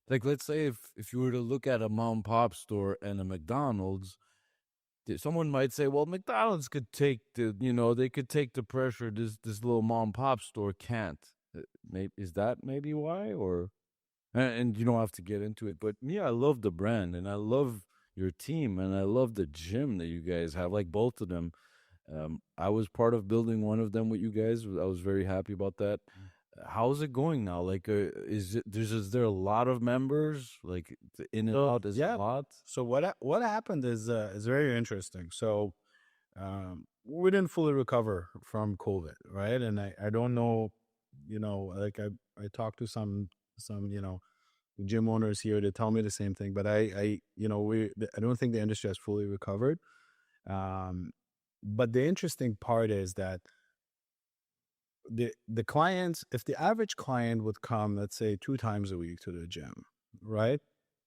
[SPEAKER 1] like, let's say if you were to look at a mom and pop store and a McDonald's, someone might say, well, McDonald's could take they could take the pressure. This little mom and pop store can't. Maybe is that maybe why? Or and you don't have to get into it, but yeah, I love the brand and I love your team and I love the gym that you guys have, like both of them. I was part of building one of them with you guys. I was very happy about that. how's it going now? Like, is there a lot of members? Like, the in and
[SPEAKER 2] So
[SPEAKER 1] out is a
[SPEAKER 2] yeah.
[SPEAKER 1] lot.
[SPEAKER 2] So what happened is very interesting. So we didn't fully recover from COVID, right? And I don't know, like I talked to some gym owners here to tell me the same thing, but I don't think the industry has fully recovered. Um, but the interesting part is that the clients, if the average client would come, let's say 2 times a week to the gym, right?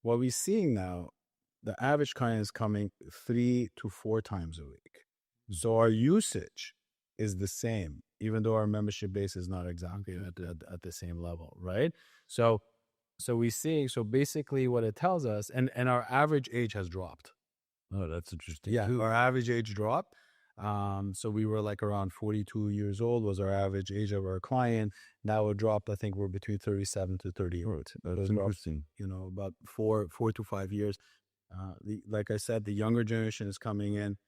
[SPEAKER 2] What we're seeing now, the average client is coming 3 to 4 times a week. So our usage is the same, even though our membership base is not exactly at the same level, right? So we see. So basically, what it tells us, and our average age has dropped.
[SPEAKER 1] Oh, that's interesting.
[SPEAKER 2] Yeah,
[SPEAKER 1] too.
[SPEAKER 2] our average age dropped. So we were like around 42 years old was our average age of our client. Now it dropped. I think we're between 37 to 38.
[SPEAKER 1] Oh,
[SPEAKER 2] So
[SPEAKER 1] that's
[SPEAKER 2] it dropped,
[SPEAKER 1] interesting.
[SPEAKER 2] about 4 to 5 years. Like I said, the younger generation is coming in.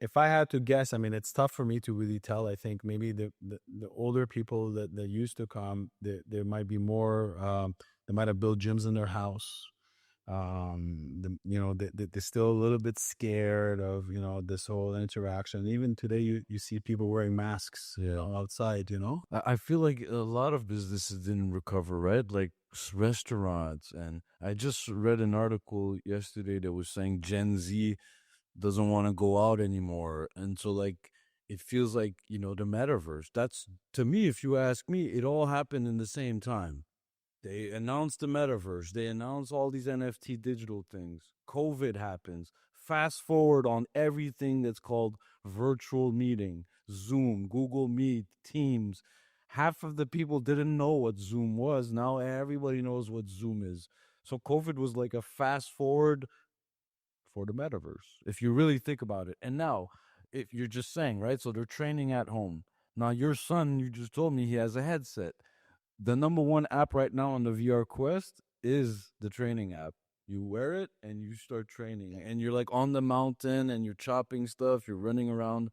[SPEAKER 2] If I had to guess, I mean, it's tough for me to really tell. I think maybe the older people that used to come, there might be more. They might have built gyms in their house. They're still a little bit scared of this whole interaction. Even today, you see people wearing masks outside.
[SPEAKER 1] I feel like a lot of businesses didn't recover, right? Like restaurants. And I just read an article yesterday that was saying Gen Z doesn't want to go out anymore. And so, like, it feels like, the metaverse. That's, to me, if you ask me, it all happened in the same time. They announced the metaverse. They announced all these NFT digital things. COVID happens. Fast forward on everything that's called virtual meeting, Zoom, Google Meet, Teams. Half of the people didn't know what Zoom was. Now everybody knows what Zoom is. So COVID was like a fast forward for the metaverse, if you really think about it. And now, if you're just saying, right? So they're training at home. Now, your son, you just told me he has a headset. The number one app right now on the VR Quest is the training app. You wear it and you start training, and you're like on the mountain and you're chopping stuff. You're running around.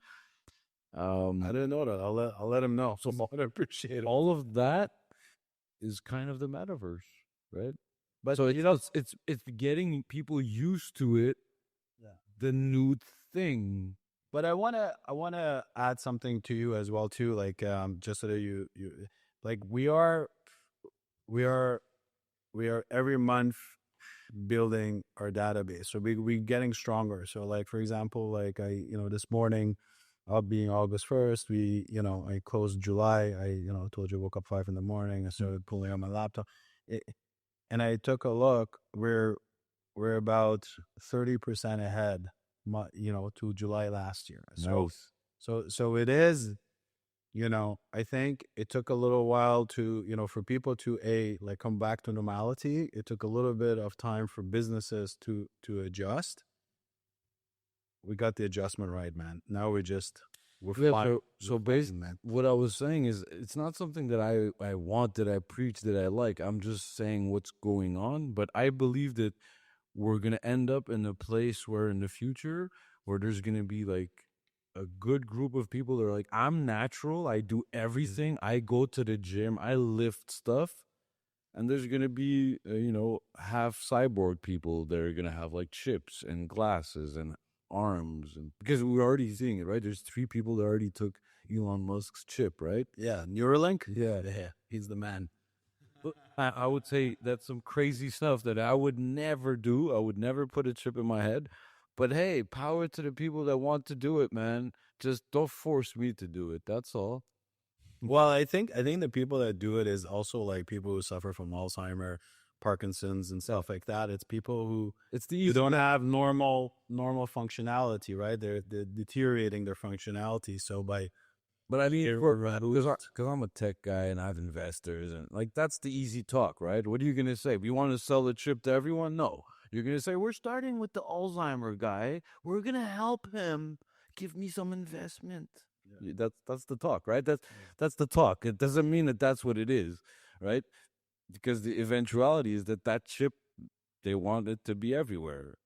[SPEAKER 2] I didn't know that. I'll let him know. So I appreciate it.
[SPEAKER 1] All of that is kind of the metaverse, right?
[SPEAKER 2] But
[SPEAKER 1] So it's getting people used to it.
[SPEAKER 2] Yeah.
[SPEAKER 1] The new thing.
[SPEAKER 2] But I wanna add something to you as well too, like just so that you like we are every month building our database. So we getting stronger. So like for example, like this morning, being August 1st, I closed July. I told you I woke up 5 in the morning. I started pulling on my laptop, and I took a look. We're about 30% ahead, to July last year.
[SPEAKER 1] Nice.
[SPEAKER 2] So it is. I think it took a little while to, for people to like come back to normality. It took a little bit of time for businesses to adjust. We got the adjustment right, man. Now we're
[SPEAKER 1] Yeah,
[SPEAKER 2] flying.
[SPEAKER 1] so
[SPEAKER 2] Man.
[SPEAKER 1] what I was saying is it's not something that I want, that I preach, that I like. I'm just saying what's going on. But I believe that we're going to end up in a place where in the future, where there's going to be like a good group of people that are like, I'm natural. I do everything. I go to the gym. I lift stuff. And there's going to be, half cyborg people that are going to have like chips and glasses and arms. And because we're already seeing it, right? There's 3 people that already took Elon Musk's chip, right?
[SPEAKER 2] Yeah, Neuralink.
[SPEAKER 1] Yeah.
[SPEAKER 2] Yeah, he's the man.
[SPEAKER 1] But I would say that's some crazy stuff that I would never do. I would never put a chip in my head. But hey, power to the people that want to do it, man. Just don't force me to do it. That's all.
[SPEAKER 2] Well, I think the people that do it is also like people who suffer from Alzheimer, Parkinson's, and stuff like that. It's people who
[SPEAKER 1] It's the
[SPEAKER 2] who
[SPEAKER 1] easy.
[SPEAKER 2] don't have normal functionality, right? They're deteriorating their functionality. So by
[SPEAKER 1] But I mean,
[SPEAKER 2] Right.
[SPEAKER 1] because I'm a tech guy and I have investors, and like that's the easy talk, right? What are you gonna say? We want to sell the chip to everyone? No, you're gonna say we're starting with the Alzheimer guy. We're gonna help him. Give me some investment.
[SPEAKER 2] Yeah.
[SPEAKER 1] That's the talk, right? That's the talk. It doesn't mean that that's what it is, right? Because the eventuality is that chip, they want it to be everywhere.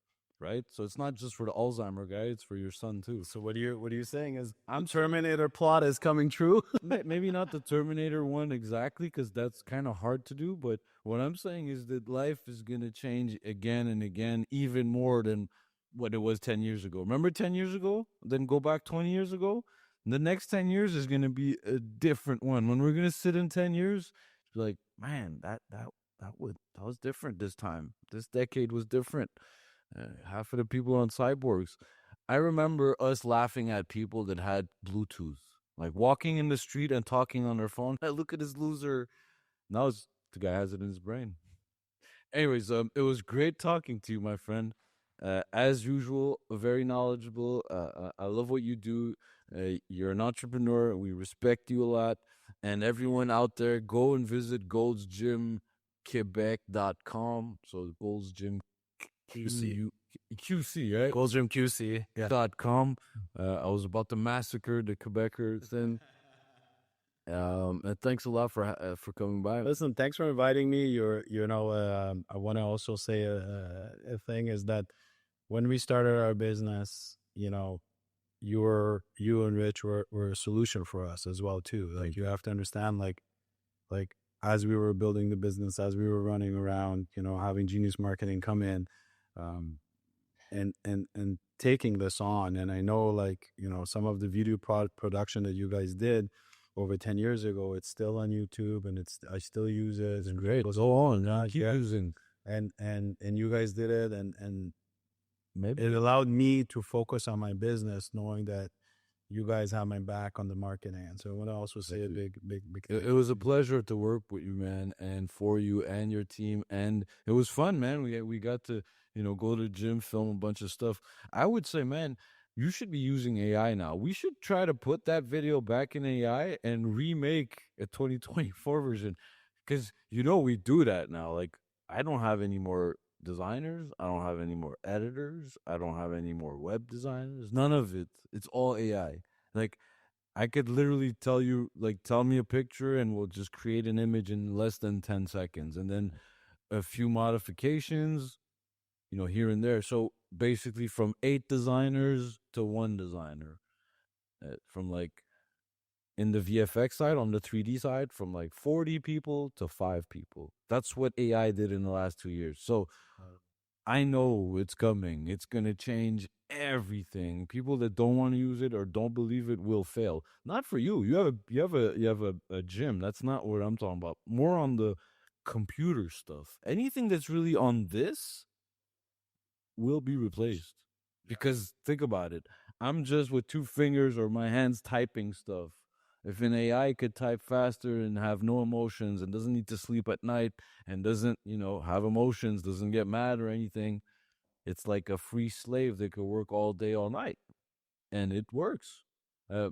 [SPEAKER 1] right? So it's not just for the Alzheimer guy; it's for your son too.
[SPEAKER 2] So what are you saying is Terminator plot is coming true?
[SPEAKER 1] Maybe not the Terminator one exactly, because that's kind of hard to do. But what I'm saying is that life is gonna change again and again, even more than what it was 10 years ago. Remember 10 years ago? Then go back 20 years ago. The next 10 years is gonna be a different one. When we're gonna sit in 10 years, it's like, man, that was different this time. This decade was different. Half of the people on cyborgs. I remember us laughing at people that had Bluetooth, like walking in the street and talking on their phone. Hey, look at this loser. Now the guy has it in his brain. Anyways, it was great talking to you, my friend. As usual, very knowledgeable. I love what you do. You're an entrepreneur. We respect you a lot. And everyone out there, go and visit goldsgymquebec.com. So Gold's Gym QC, right?
[SPEAKER 2] Gold's Gym QC. Yeah.
[SPEAKER 1] .com. I was about to massacre the Quebecers then. And thanks a lot for coming by.
[SPEAKER 2] Listen, thanks for inviting me. I want to also say a thing is that when we started our business, you and Rich were a solution for us as well too. Like you have to understand, like as we were building the business, as we were running around, having Genius Marketing come in, and taking this on. And I know, some of the video production that you guys did over 10 years ago, it's still on YouTube, and I still use it. It's
[SPEAKER 1] great.
[SPEAKER 2] Go on,
[SPEAKER 1] keep using.
[SPEAKER 2] And you guys did it, and maybe it allowed me to focus on my business, knowing that you guys have my back on the marketing. And so I want to also say a big
[SPEAKER 1] it was a pleasure to work with you, man, and for you and your team. And it was fun, man. We got to, go to the gym, film a bunch of stuff. I would say, man, you should be using AI now. We should try to put that video back in AI and remake a 2024 version. Because, we do that now. Like, I don't have any more designers. I don't have any more editors. I don't have any more web designers. None of it. It's all AI. Like, I could literally tell you, tell me a picture and we'll just create an image in less than 10 seconds. And then a few modifications, here and there. So basically from 8 designers to 1 designer. From in the VFX side, on the 3D side, from 40 people to 5 people. That's what AI did in the last 2 years. So I know it's coming. It's going to change everything. People that don't want to use it or don't believe it will fail. Not for you. You have a gym. That's not what I'm talking about. More on the computer stuff. Anything that's really on this will be replaced. Because think about it. I'm just with 2 fingers or my hands typing stuff. If an AI could type faster and have no emotions and doesn't need to sleep at night and doesn't, have emotions, doesn't get mad or anything, it's like a free slave that could work all day, all night. And it works.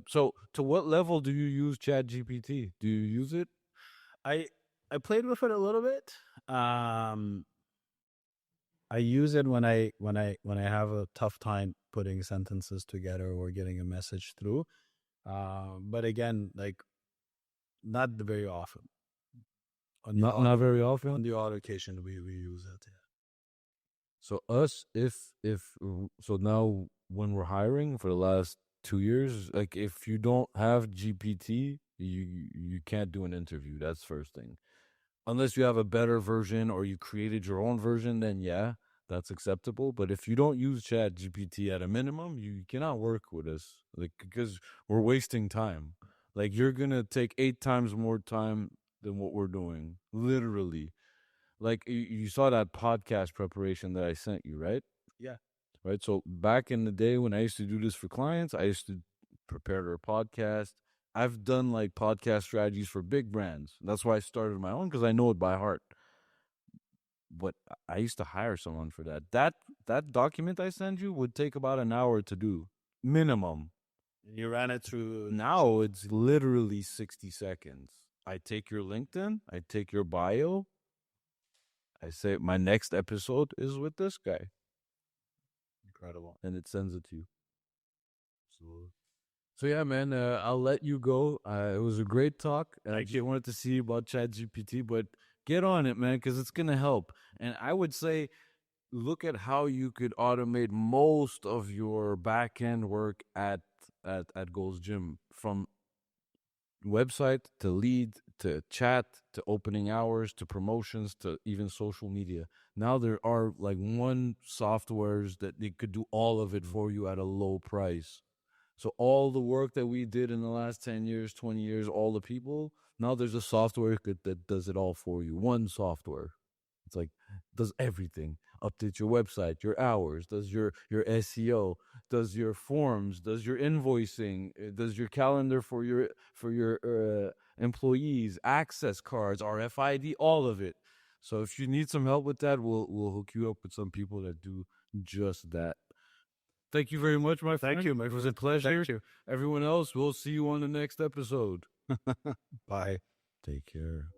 [SPEAKER 1] So to what level do you use ChatGPT? Do you use it?
[SPEAKER 2] I played with it a little bit. I use it when I have a tough time putting sentences together or getting a message through. But again, not very often.
[SPEAKER 1] Not very often.
[SPEAKER 2] On the odd occasion, we use it. Yeah.
[SPEAKER 1] So so now when we're hiring for the last 2 years, if you don't have GPT, you can't do an interview. That's first thing. Unless you have a better version or you created your own version, then yeah, that's acceptable. But if you don't use Chat GPT at a minimum, you cannot work with us, because we're wasting time. You're gonna take 8 times more time than what we're doing, literally. You saw that podcast preparation that I sent you, right?
[SPEAKER 2] Yeah.
[SPEAKER 1] Right. So back in the day when I used to do this for clients, I used to prepare their podcast. I've done podcast strategies for big brands. That's why I started my own, because I know it by heart. But I used to hire someone for that. That document I send you would take about an hour to do, minimum.
[SPEAKER 2] You ran it through.
[SPEAKER 1] Now it's literally 60 seconds. I take your LinkedIn, I take your bio, I say my next episode is with this guy.
[SPEAKER 2] Incredible.
[SPEAKER 1] And it sends it to you. So yeah, man, I'll let you go. It was a great talk. And I just wanted to see about ChatGPT, but get on it, man, because it's going to help. And I would say look at how you could automate most of your back end work at Gold's Gym, from website to lead to chat to opening hours to promotions to even social media. Now there are like one softwares that they could do all of it for you at a low price. So all the work that we did in the last 10 years, 20 years, all the people, now there's a software that does it all for you. One software. It's like does everything. Updates your website, your hours, does your SEO, does your forms, does your invoicing, does your calendar for your employees, access cards, RFID, all of it. So if you need some help with that, we'll hook you up with some people that do just that. Thank you very much, my friend.
[SPEAKER 2] Thank you, my
[SPEAKER 1] It was
[SPEAKER 2] friend.
[SPEAKER 1] a pleasure.
[SPEAKER 2] Thank you.
[SPEAKER 1] Everyone else, we'll see you on the next episode.
[SPEAKER 2] Bye.
[SPEAKER 1] Take care.